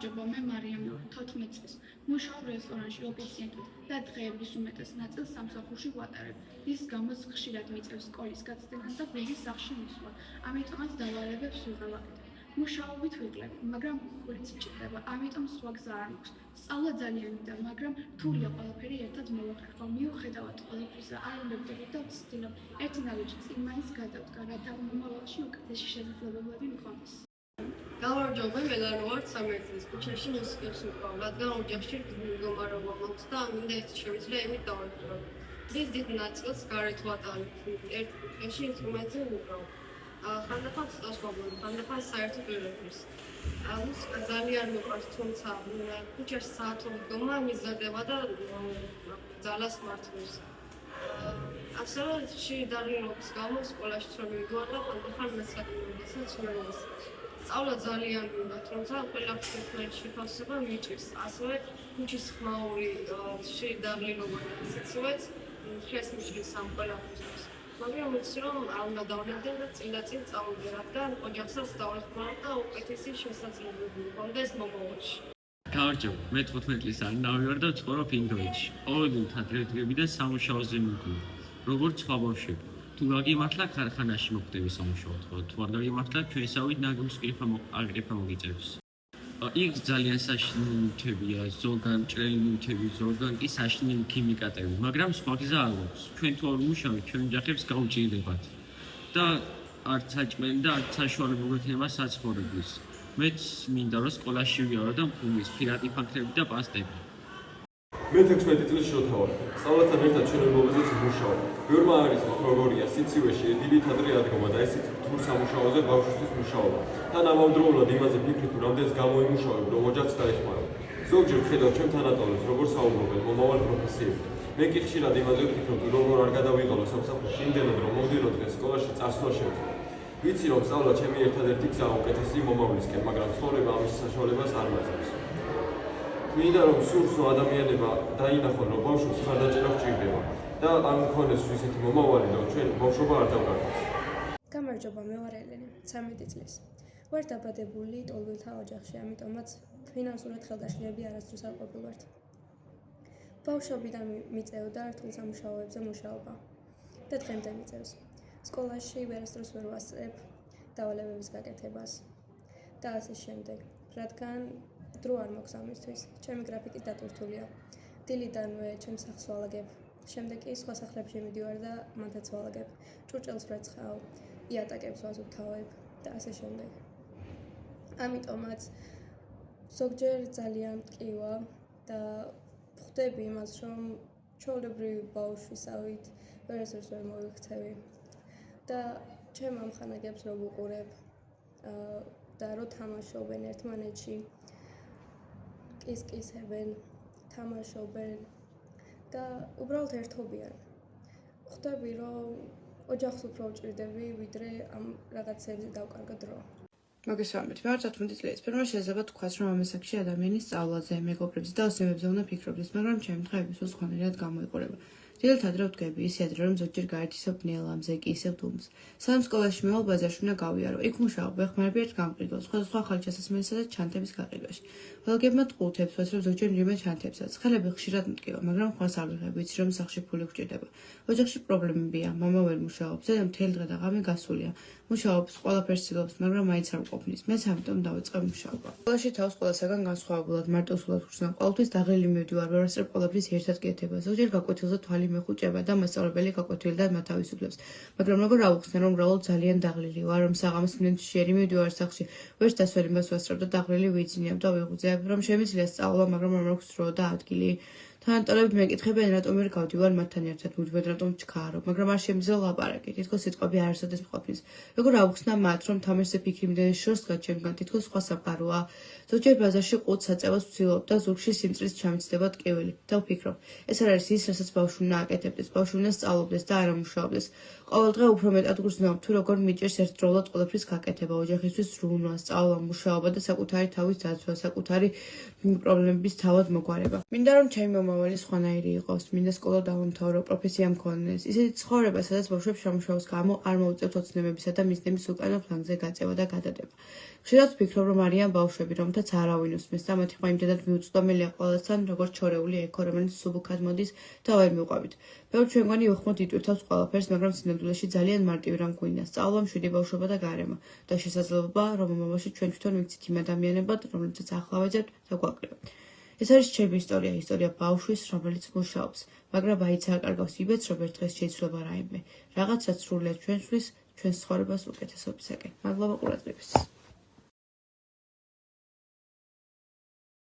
გამარჯობა, მე მარიამი ვარ, 14 წლის. მუშაობ რესტორანში ოფიციანტად და დღეების უმეტეს ნაწილს სამსახურში ვატარებ. ის გამოც ხშირად მიწევს სკოლის გაწდენას და გულის სახლში მისვლა. ამიტომაც დავალებებს ვიღებ აკეთებ. მუშაობით ვიღლებ, მაგრამ გულიც მჭირდება, ამიტომ სხვა გზა არ მაქვს. სწავლა ძალიან მინდა, მაგრამ რთულია ყველაფერი ერთად მოვახერხო. მიუხედავად ყველაფრისა, არ ვიმეორებ და ვცდილობ ერთი ნაბიჯი წინ მაინც გადავდგა, რათა მომავალში უკეთესი შესაძლებლობები მქონდეს. გამარჯობა, მე ლარო ვარ 13 წლის ქუჩაში მუსიკას ვიყავ, რადგან ოჯახში მდგომარეობა მაქვს და მინდა ეს შემიძლია იმით დავაკვირდო. დღის დიდ ნაწილს გარეთ ვატარებ, ერთ ქუჩაში ინსტრუმენტზე ვუკრავ. ხანდახან ცოტა ვაბლობ, ხანდახან საერთოდ ვერ ვიყავს. მუსიკა ძალიან მიყვარს, თუმცა ქუჩაში საათობით მდგომა მიზადება და ძალას მართავს. ასევე შედარების გამო სკოლაშიც რომ მივიდივარ და ხანდახან მეცადინებასაც ვერ ვასწავლე. სწავლა ძალიან მინდა, თუმცა ყველაფერს შეთავსება მიჭირს. ასევე ქუჩის ხმაური შედარება ისეცივეც შესმიშლის ამ ყველაფერს. მაგრამ ვიცი რომ არ უნდა დავნებდე და წინ წავიდე, რადგან ოჯახსაც დავეხმარებ და უკეთესი შესაძლებლობები მქონდეს მომავალში. გამარჯობა, მე 15 წლის არნავი ვარ და ვცხოვრობ ინდოეთში. ყოველდღე დღე-დღეები და სამუშაოზე მიგვიყვება. როგორც სხვა ბავშვები. თუ გაგიმართლა ქარხანაში მოხდები სამუშაოდ, ხოლო თუ არ გაგიმართლა ჩვენსავით ნაგვის აგრიფა მოგიწევს. იქ ძალიან საშინელი ნივთებია, ზოგან ჭრელი ნივთები, ზოგან კი საშინელი ქიმიკატები, მაგრამ სხვა გზა არ აქვს. ჩვენ თუ არ ვმუშაობთ, ჩვენ ოჯახებს გაუჭირდებათ და არც საჭმელი და არც საშუალება გვექნება საცხოვრებლის. მეც მინდა რომ სკოლაში ვიარო და მქონდეს ფირატი ფანქრები და პასტები. მე 16 წლის შოთა ვარ. სწავლასთან ერთად ჩვენებობაზეც ვმუშაობ. ბევრმა არის როგორია სიცივეში დილით ადრე ადგომა და ესეც რთულ სამუშაოზე ბავშვისთვის მუშაობა. თან ამავდროულად იმაზე ფიქრი თუ რამდენს გამოიმუშავებ, რომ ოჯახს დაეხმარო. ზოგჯერ ვხედავ ჩვენ თანატოლებს, როგორ საუბრობენ მომავალ პროფესიებზე. მე კი ხშირად იმაზე ვფიქრობ, როგორ არ გადავიღალო სამსახურში იმდენად, რომ მომდევნო დღეს სკოლაში წასვლა შეძლო. ვიცი რომ სწავლა ჩემი ერთადერთი გზა უკეთესი მომავლისკენ, მაგრამ ცხოვრება ამის საშუალებას არ მაძლევს. მინდა რომ სურსო ადამიანება დაინახონ რომ ბავშვს ხარდაჭერა გჭირდება და არ მქონდეს ისეთი მომავალი რომ ჩვენ ბავშვობა არ დავგარდოთ. გამარჯობა, მე ვარ ელენე, 13 წლის. ვარ დაბადებული ტოლვილთა ოჯახში, ამიტომაც ფინანსურად ხელდაშლილები არასდროს არ ყოფილვართ. ბავშვობიდან მიწევდა რთულ სამუშაოებზე მუშაობა და დღემდე მიწევს. სკოლაში ვერასდროს ვერ ვასწრებ დავალებების გაკეთებას და ასე შემდეგ, რადგან დრო არ მაქვს ამისთვის. ჩემი გრაფიკი დატვირთულია. დილიდანვე ჩემს სახლს ვალაგებ, შემდეგ კი სხვა სახლებში მივიდივარ და მათაც ვალაგებ. ჭურჭელს ვეცხავ, იატაკებს ვაზუთავებ და ასე შემდეგ. ამიტომაც ზოგჯერ ძალიან მტკივა და ხვდები იმას, რომ ჩვეულებრივი ბავშვისავით ვერასდროს ვერ მოვიქცევი და ჩემ ამ ხანაგებს რო ვუყურებ და რო თამაშობენ ერთმანეთში, კისკისებენ, თამაშობენ და უბრალოდ ერთობიან. ხვდები, რომ ოჯახს უფრო ვჭირდები, ვიდრე ამ რაღაცებზე დავკარგო დრო. მოგესალმებით, მე ვარ 14 წლის. პირველად შეიძლება თქვას, რომ ამ ასაკში ადამიანის სწავლაზე, მეგობრებზე და ოცნებებზე უნდა ფიქრობდეს, მაგრამ ჩემი დღეების უცხონელად გამოიყურება. დილით ადრე ვდგები, ისე ადრე, რომ ზოგჯერ გარეთ ისევ ბნელა, მზე კი ისევ დუმს. სანამ სკოლაში მევალ ბაზარში უნდა გავიარო, იქ მუშაობ, ვეხმარები ერთ გამყიდველს, სხვადასხვა ახალი ჩასასმელისა და ჩანთების გაყიდვაში. ველგებმა ტყუილებს ვასწრებ ზოგჯერ მძიმე ჩანთებსაც. ხელები ხშირად მტკივა, მაგრამ ხვალს არ ვიღებ, ვიცი რომ სახლში ფული გვჭირდება. ოჯახში პრობლემებია, მამა ვერ მუშაობს, ზედა მთელი დღე და ღამე გასულია. მუშაობს, ყველაფერს ცდილობს, მაგრამ მაინც არ მყოფნის. მეც ამიტომ დავიწყე მუშაობა. სკოლაში თავს ყველასაგან განსხვავებულად, მარტოსულად ვხსნა, ყოველთვის დაღლილი მივდივარ, ვერ ვასწრებ ყველაფრის ერთად კეთება. ზოგჯერ გაკვეთილზე თვალი მეხუჭება და მასწავლებელი გაკვეთილიდან მათავისუფლებს. მაგრამ როგორ ავუხსნე, რომ უბრალოდ ძალიან დაღლილი ვარ, რომ საღამოს მშვიერი მივდივარ სახლში, ვერც დასვენებას ვასწრებ და დაღლილი ვიძინებ და ვიღუძებ, რომ შემიძლია სწავლა, მაგრამ არ მაქვს დრო და ადგილი. თანატოლები მეკითხებიან, რატომ ვერ გავდივარ მათთან ერთად, მუდმივად რატომ ჩქარო, მაგრამ არ შემიძლია ლაპარაკი, თითქოს სიტყვები არ არსებობს მყოფნის. როგორ ავუხსნა მათ, რომ თამაშზე ფიქრი მიდედეს შორსდგა ჩემგან, თითქოს სხვა სამყაროა. ზოგჯერ ბაზარში ყუთს საწევას ვცდილობ და ზურგში სიმწრის ჩამიცდება ტკივილი და ვფიქრობ, ეს არ არის ის, რასაც ბავშვი უნდა აკეთებდეს, ბავშვი უნდა სწავლობდეს და არა მუშაობდეს. ყოველდღე უფრო მეტად გრძნობ, თუ როგორ მიჭირს ერთდროულად ყველაფრის გაკეთება, ოჯახისთვის ზრუნვა, სწავლა, მუშაობა და საკუთარი თავის დაცვა, საკუთარი პრობლემების თავად მოგვარება. მინდა რომ ჩემი მომავალი სხვანაირი იყოს, მინდა სკოლა დავამთავრო, პროფესია მქონდეს. ისეთი ცხოვრება, სადაც ბავშვებს სამუშაოს გამო არ მოუწევთ ოცნებებისა და მიზნების უკანო ფლანგზე გაწევა და გადადება. ხშირად ვფიქრობ, რომ არიან ბავშვები, რომთაც არავინ უსმენს და მათი ხმა იმდენად მიუწვდომელია ყველასთან, როგორც ჩორეული ექო, რომელიც სუბუქად მოდის და ვერ მივყვებით. ბევრ ჩვენგვანი უხმოდ იტვირთავს ყველაფერს, მაგრამ სინამდვილეში ძალიან მარტივი რამ გვინდა, სწავლა, მშვიდი ბავშვობა და გარემო და შესაძლებლობა, რომ მომავალში ჩვენ თვითონ ვიქცით იმ ადამიანებად, რომლებსაც ახლა ვეძებთ და გვაკლებთ. ეს არის ჩემი ისტორია ბავშვის, რომელიც მუშაობს, მაგრამ აიც არ კარგავს იბედს, რომ ერთ დღეს შეიცვლება რაიმე, რაღაც რაც სრულიად ჩვენს ცხოვრებას უკეთესობისაკენ. მადლობა ყურადღებისთვის.